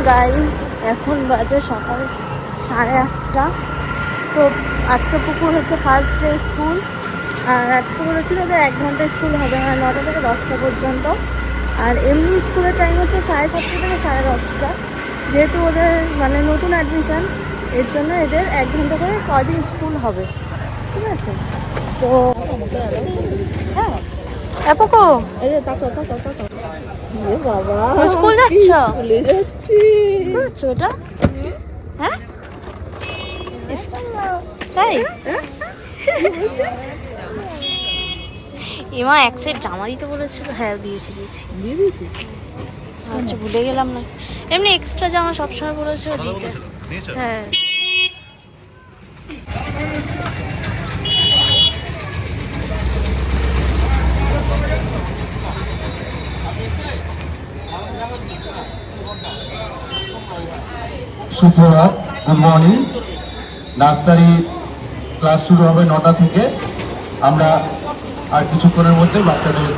Guys, এখন বাজে সকাল 8:30। তো আজকে পুকুর হচ্ছে ফার্স্ট ডে স্কুল। আর আজকে বলেছিল যে 1 ঘন্টা স্কুল হবে, মানে 9টা থেকে 10টা পর্যন্ত। আর এমনি স্কুলের টাইম হচ্ছে 7:30 থেকে 10:30। যেহেতু ওদের মানে নতুন অ্যাডমিশন, এর জন্য এদের 1 ঘন্টা করে কদিন স্কুল হবে, ঠিক আছে? তো হ্যাঁ এপকো এই যে তাকো বাবা স্কুল যাচ্ছ? স্কুলে যাচ্ছি। স্কুল যাচ্ছ এটা? হ্যাঁ তাই? এমা এক সেট জামা দিতে বলেছিল। হ্যাঁ দিয়েছি দিয়ে দিয়েছি। আচ্ছা ভুলে গেলাম না। এমনি এক্সট্রা জামা সবসময় বলেছিল দিতে। হ্যাঁ সুপ্রভাত, গুড মর্নিং। নার্সারি ক্লাস শুরু হবে 9টা থেকে। আমরা আর কিছুক্ষণের মধ্যে বাচ্চাদের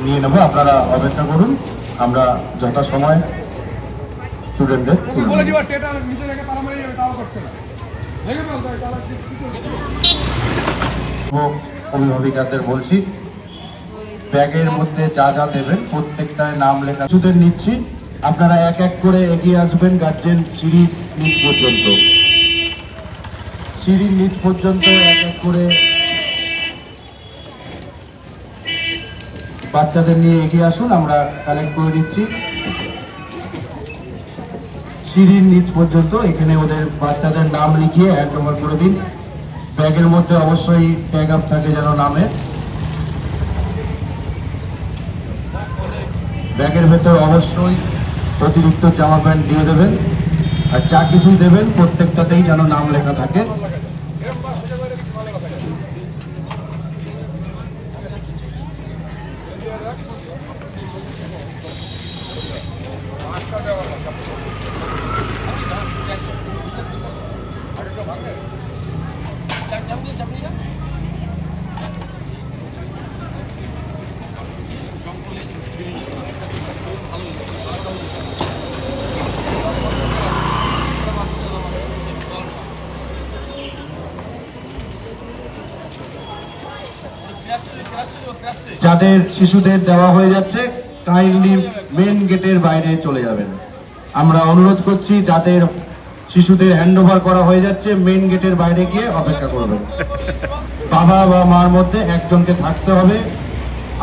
নিয়ে নেব, আপনারা অপেক্ষা করুন। আমরা যথাসময় স্টুডেন্টদের অভিভাবিকাদের বলছি, ব্যাগের মধ্যে যা যা দেবেন প্রত্যেকটায় নাম লেখা স্টুডেন্ট নিচ্ছি। আপনারা এক এক করে এগিয়ে আসবেন গার্জেন সিঁড়ির নিচ পর্যন্ত। সিঁড়ির নিচ পর্যন্ত এক এক করে বাচ্চাদের নিয়ে এগিয়ে আসুন, আমরা কালেক্ট করে দিচ্ছি। সিঁড়ির নিচ পর্যন্ত এখানে ওদের বাচ্চাদের নাম লিখিয়ে হ্যান্ড ওভার করে দিন। ব্যাগের মধ্যে অবশ্যই ট্যাগ আপ থাকে যেন নামের। ব্যাগের ভেতর অবশ্যই অতিরিক্ত জামা প্যান্ট দিয়ে দেবেন, আর যা কিছু দেবেন প্রত্যেকটাতেই যেন নাম লেখা থাকে। যাদের শিশুদের দেওয়া হয়ে যাচ্ছে কাইন্ডলি মেন গেটের বাইরে চলে যাবেন। আমরা অনুরোধ করছি যাদের শিশুদের হ্যান্ড ওভার করা হয়ে যাচ্ছে মেন গেটের বাইরে গিয়ে অপেক্ষা করবেন। বাবা বা মার মধ্যে একজনকে থাকতে হবে,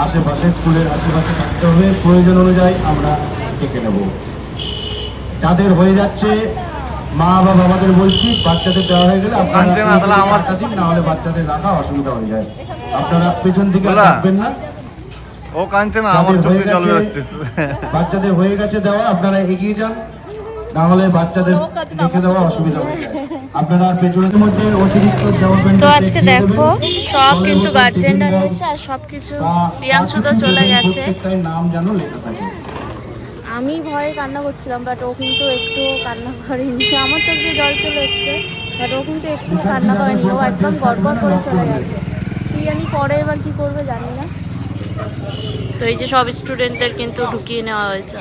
আশেপাশে স্কুলের আশেপাশে থাকতে হবে। প্রয়োজন অনুযায়ী আমরা ডেকে নেব। যাদের হয়ে যাচ্ছে মা বা বাবাদের বলছি, বাচ্চাদের দেওয়া হয়ে গেলে আপনারা আমার দিন, না হলে বাচ্চাদের রাখা অসুবিধা হয়ে যায়। আপনারা পেছন দিকে রাখবেন না। ও কাঁদছে না, আমার চোখে জল বেরোচ্ছে। বাচ্চাদের হয়ে গেছে দেওয়া, আপনারা এগিয়ে যান, না হলে বাচ্চাদের দেখে দেওয়া অসুবিধা হয়ে যায়। আপনারা পেছনের মধ্যে অতিরিক্ত দেওয়া। তো আজকে দেখো সব কিন্তু গার্জেনরা রয়েছে আর সবকিছু। প্রিয়াংশু তো চলে গেছে, নাম যেন লেখা থাকে। আমি ভয়ে কান্না করছিলাম, বাট ও কিন্তু একটু কান্না করেনি। আমার তো একটু জল চলে এসছে, বাট ও কিন্তু একটু কান্না করেনি। ও একদম গড়গড় করে চলে গেছে। কি জানি পরে এবার কি করবে জানি না। তো এই যে সব স্টুডেন্টদের কিন্তু ঢুকিয়ে নেওয়া হয়েছে।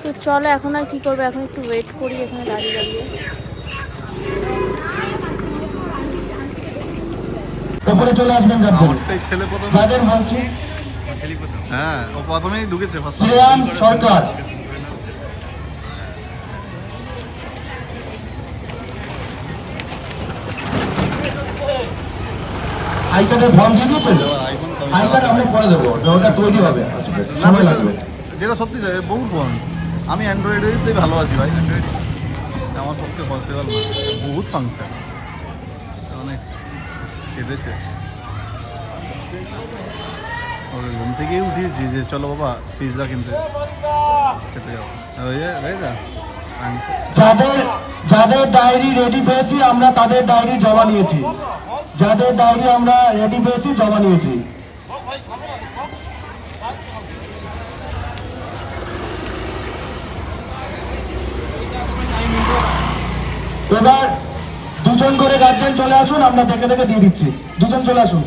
তো চলো এখন আর কি করবো, এখন একটু ওয়েট করি এখানে দাঁড়িয়ে দাঁড়িয়ে। উপরে চলে আসবেন ছেলে প্রথমে। হ্যাঁ, ও প্রথমেই ঢুকেছে সরকার। আই কার্ডের ফর্ম দিয়ে দিয়েছেন? আই কার্ড আমরা করে দেবো, ওটা তৈরি হবে। যেটা সত্যি স্যার বহু ফোন। আমি অ্যান্ড্রয়েডেতেই ভালো আছি ভাই। অ্যান্ড্রয়েড আমার পক্ষে পসিবল না, বহুত ফাংশন অনেক কেঁদেছে। ওর ঘুম থেকেই উঠিয়েছি যে চলো বাবা পিৎজা কিনতে খেতে যাবো। যাদের ডায়েরি রেডি পেয়েছি আমরা তাদের ডায়েরি জমা নিয়েছি। যাদের ডায়েরি আমরা রেডি পেয়েছি জমা নিয়েছি। এবার দুজন করে গার্জেন চলে আসুন, আমরা দেখে দেখে দিয়ে দিচ্ছি। দুজন চলে আসুন।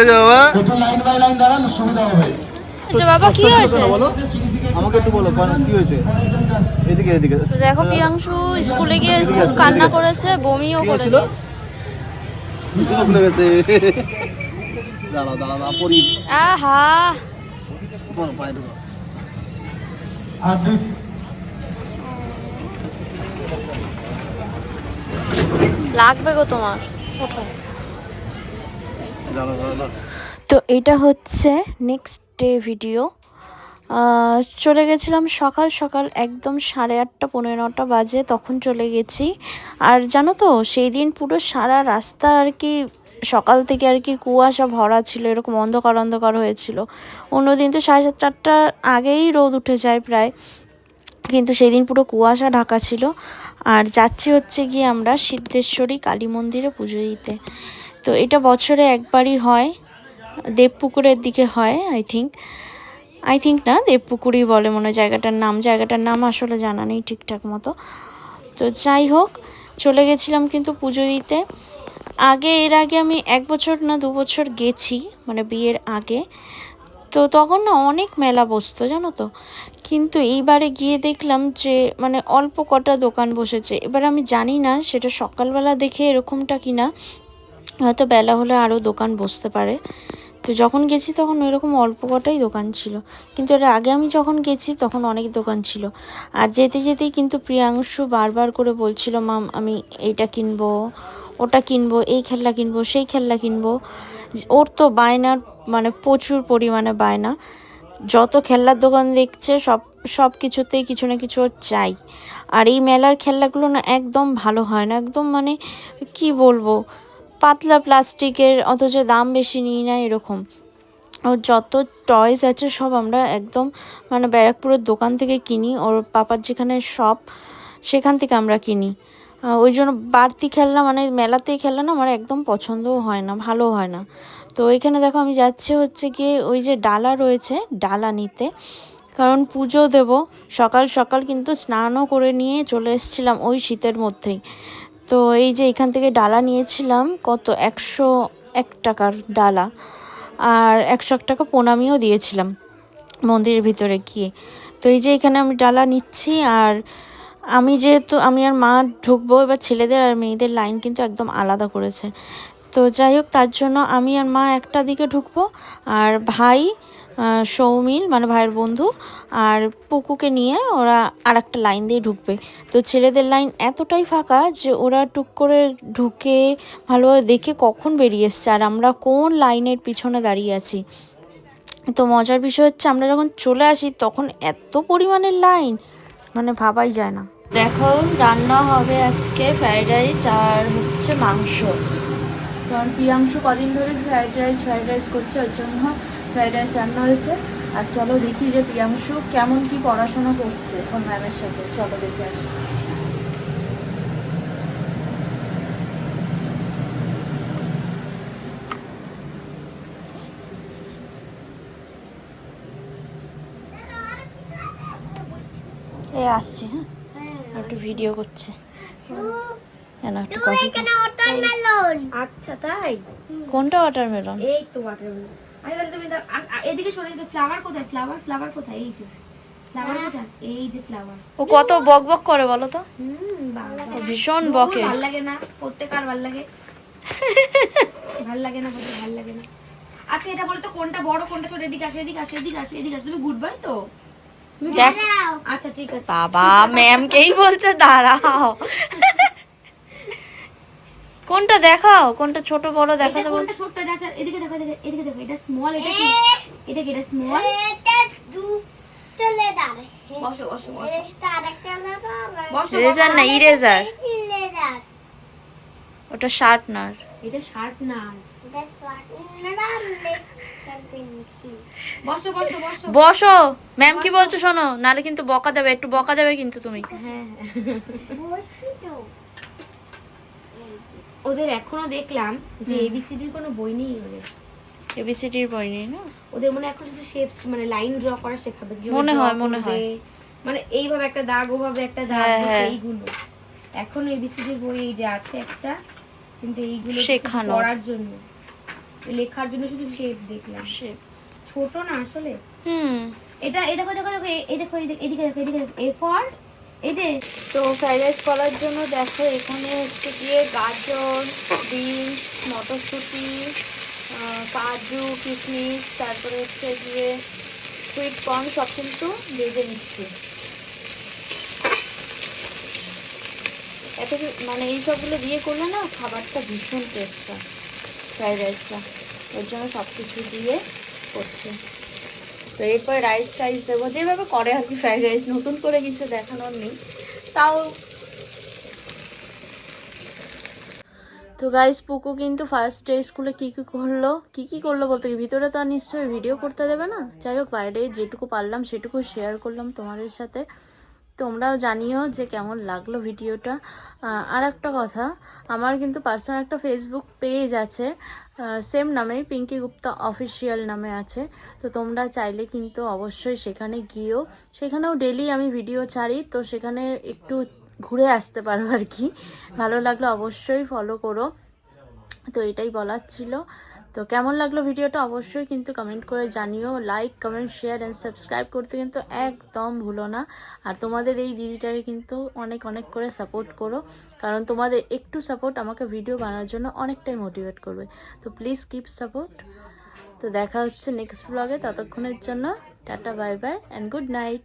আছে বাবা? একটু লাইন বাই লাইন দাঁড়ান, সুবিধা হবে। আচ্ছা বাবা কি হয়েছে? বলো আমাকে একটু বলো কি হয়েছে। এদিকে এদিকে তো দেখো প্রিয়াংশু স্কুলে গিয়ে এদিকে খুব আসো, কান্না এদিকে আসো। করেছে, বমিও কি করে হয়েছিল? দিয়েছে। জুতো খুলে গেছে। দাঁড়াও দাঁড়াও দাঁড়াও পরি। আহা বলো পায়ে ঢুকো। আর দুই লাগবে গো তোমার। ওঠো। দাঁড়াও দাঁড়াও। তো এটা হচ্ছে নেক্সট ডে ভিডিও। চলে গেছিলাম সকাল সকাল, একদম 8:30 9:30 বাজে তখন চলে গেছি। আর জানো তো সেই দিন পুরো সারা রাস্তা আর কি সকাল থেকে আর কি কুয়াশা ভরা ছিল, এরকম অন্ধকার অন্ধকার হয়েছিল। অন্যদিন তো 7:30 8টার আগেই রোদ উঠে যায় প্রায়, কিন্তু সেই দিন পুরো কুয়াশা ঢাকা ছিল। আর যাচ্ছি হচ্ছে গিয়ে আমরা সিদ্ধেশ্বরী কালী মন্দিরে পুজো দিতে। তো এটা বছরে একবারই হয়, দেবপুকুরের দিকে হয় আই থিঙ্ক না, দেবপুকুরই বলে মনে হয় জায়গাটার নাম আসলে জানা নেই ঠিকঠাক মতো। তো যাই হোক, চলে গেছিলাম কিন্তু পুজো দিতে। এর আগে আমি 1 বছর না 2 বছর গেছি, মানে বিয়ের আগে। তো তখন না অনেক মেলা বসতো জানো তো, কিন্তু এইবারে গিয়ে দেখলাম যে মানে অল্প কটা দোকান বসেছে। এবার আমি জানি না সেটা সকালবেলা দেখে এরকমটা কিনা, হয়তো বেলা হলে আরও দোকান বসতে পারে। তো যখন গেছি তখন ওইরকম অল্প কটাই দোকান ছিল, কিন্তু এর আগে আমি যখন গেছি তখন অনেক দোকান ছিল। আর যেতে যেতেই কিন্তু প্রিয়াংশু বারবার করে বলছিল, মাম আমি এইটা কিনবো, ওটা কিনবো, এই খেলনা কিনবো, সেই খেলনা কিনবো। ওর তো বায়নার মানে প্রচুর পরিমাণে বায়না। যত খেলনার দোকান দেখছে সব কিছুতেই কিছু না কিছু ওর চাই। আর এই মেলার খেলনাগুলো না একদম ভালো হয় না, একদম মানে কি বলবো, পাতলা প্লাস্টিকের, অথচ দাম বেশি নিই না এরকম। ওর যত টয়েস আছে সব আমরা একদম মানে ব্যারাকপুরের দোকান থেকে কিনি, ওর পাপার যেখানে শপ সেখান থেকে আমরা কিনি। ওই জন্য বাড়তি খেলনা মানে মেলাতেই খেলনা না আমার একদম পছন্দও হয় না, ভালো হয় না। তো এখানে দেখো আমি যাচ্ছি হচ্ছে গিয়ে ওই যে ডালা রয়েছে ডালা নিতে, কারণ পুজো দেব। সকাল সকাল কিন্তু স্নানও করে নিয়ে চলে এসেছিলাম ওই শীতের মধ্যেই। তো এই যে এখান থেকে ডালা নিয়েছিলাম কত 101 টাকার ডালা, আর 101 টাকা প্রণামীও দিয়েছিলাম মন্দিরের ভিতরে গিয়ে। তো এই যে এখানে আমি ডালা নিচ্ছি, আর যেহেতু আমি আর মা ঢুকবো, এবার ছেলেদের আর মেয়েদের লাইন কিন্তু একদম আলাদা করেছে। তো যাই হোক, তার জন্য আমি আর মা একটা দিকে ঢুকবো, আর ভাই সৌমিল মানে ভাইয়ের বন্ধু আর পুকুকে নিয়ে ওরা আর একটা লাইন দিয়ে ঢুকবে। তো ছেলেদের লাইন এতটাই ফাঁকা যে ওরা টুক করে ঢুকে ভালোভাবে দেখে কখন বেরিয়ে এসছে, আর আমরা কোন লাইনের পিছনে দাঁড়িয়ে আছি। তো মজার বিষয় হচ্ছে আমরা যখন চলে আসি তখন এত পরিমাণের লাইন, মানে ভাবাই যায় না। দেখো রান্না হবে আজকে ফ্রাইড রাইস আর হচ্ছে মাংস, কারণ প্রিয়াংশু কদিন ধরে ফ্রাইড রাইস করছে, ওর জন্য ফ্রাইড রাইস রান্না হয়েছে। আর চলো দেখি যে প্রিয়াংশু কেমন কি পড়াশোনা করছে ওর ম্যামের সাথে, চলো দেখে আসি। এই আসছে, হ্যাঁ একটু ভিডিও করছে, একটু কফি। আচ্ছা তাই, কোনটা ওয়াটারমেলন? এই তো ওয়াটারমেলন। আরে তাহলে তুমি এদিকে সরে যেতে। ফ্লাওয়ার কোথায়? ফ্লাওয়ার কোথায়? এই যে ফ্লাওয়ার কোথায়? এই যে ফ্লাওয়ার। ও কত বক বক করে বলো তো, বাবা ও ভীষণ বকে। ভাল লাগে না পড়তে, কার ভাল লাগে? ভাল লাগে না পড়তে, ভাল লাগে না। আচ্ছা এটা বলো তো কোনটা বড় কোনটা ছোট? এদিকে আসো, এদিকে আসো, এদিকে আসো, এদিকে আসো। তুমি গুড বাই তো? দেখ আচ্ছা ঠিক আছে। বাবা ম্যামকেই বলছে দাঁড়াও। কোনটা দেখাও, কোনটা ছোট বড় দেখাতে বলছো? ছোট এটা, আচ্ছা এদিকে দেখো, এদিকে দেখো। এটা স্মল, এটা কি? এটা কি? এটা স্মল। বসো বসো বসো বসো। ইরেজার না ইরেজার, ওটা শার্পনার। এটা শার্প না। বসো বসো বসো বসো, ম্যাম কি বলছো শোনো, নালে কিন্তু বকা দেবে, একটু বকা দেবে কিন্তু তুমি। হ্যাঁ ওদের এখনো দেখলাম যে এবিসিডির কোনো বই নেই ওদের। এবিসিডির বই নেই না ওদের, মনে এখন শুধু শেপস মানে লাইন ড্র করা শেখাবে, মনে হয় মানে এইভাবে একটা দাগ, ওভাবে একটা দাগ, হ্যাঁ। এইগুলো এখন এবিসিডির বই এই যে আছে একটা, কিন্তু এইগুলো শেখানো। পড়ার জন্য লেখার জন্য শুধু শেপ দেখলাম, শেপ। ছোট না আসলে। হুম। এটা এই দেখো দেখো দেখো, এই দেখো এদিকে দেখো, এদিকে দেখো, এ ফর এই যে তো ফ্রাইড রাইস করার জন্য দেখো এখানে হচ্ছে গিয়ে গাজর, বিনস, মটরশুঁটি, কাজু, কিশমিশ, তারপরে হচ্ছে গিয়ে সুইট কর্ন সব কিন্তু ভেজে নিচ্ছি। এত মানে এই সবগুলো দিয়ে করলে না খাবারটা ভীষণ টেস্ট হয় ফ্রাইড রাইসটা, ওর জন্য সব কিছু দিয়ে করছি। তো এরপরে রাইস দেবো যেভাবে করে আর কি ফ্রাইড রাইস, নতুন করে কিছু দেখানোর নেই তাও। তো গাইস পুকু কিন্তু ফার্স্ট ডে স্কুলে কি করলো বলতে কি ভিতরে তো আর নিশ্চয়ই ভিডিও করতে দেবে না, যাই হোক বাইরে যেটুকু পারলাম সেটুকু শেয়ার করলাম তোমাদের সাথে। তোমরাও জানিও যে কেমন লাগলো ভিডিওটা। আর একটা কথা, আমার কিন্তু পার্সোনাল একটা ফেসবুক পেজ আছে, সেম নামেই পিঙ্কি গুপ্তা অফিসিয়াল নামে আছে। তো তোমরা চাইলে কিন্তু অবশ্যই সেখানে গিয়েও, সেখানেও ডেলি আমি ভিডিও ছাড়ি, তো সেখানে একটু ঘুরে আসতে পারো আর কি। ভালো লাগলো অবশ্যই ফলো করো। তো এটাই বলার ছিল। তো কেমন লাগলো ভিডিওটা অবশ্যই কিন্তু কমেন্ট করে জানিও। Like, comment, share and subscribe করতে কিন্তু একদম ভুলো না। আর তোমাদের এই দিদিটাকে কিন্তু অনেক অনেক করে সাপোর্ট করো, কারণ তোমাদের একটু সাপোর্ট আমাকে ভিডিও বানানোর জন্য অনেকটাই মোটিভেট করবে। তো প্লিজ কিপ সাপোর্ট। তো দেখা হচ্ছে নেক্সট ব্লগে, ততক্ষণের জন্য tata, bye bye and good night.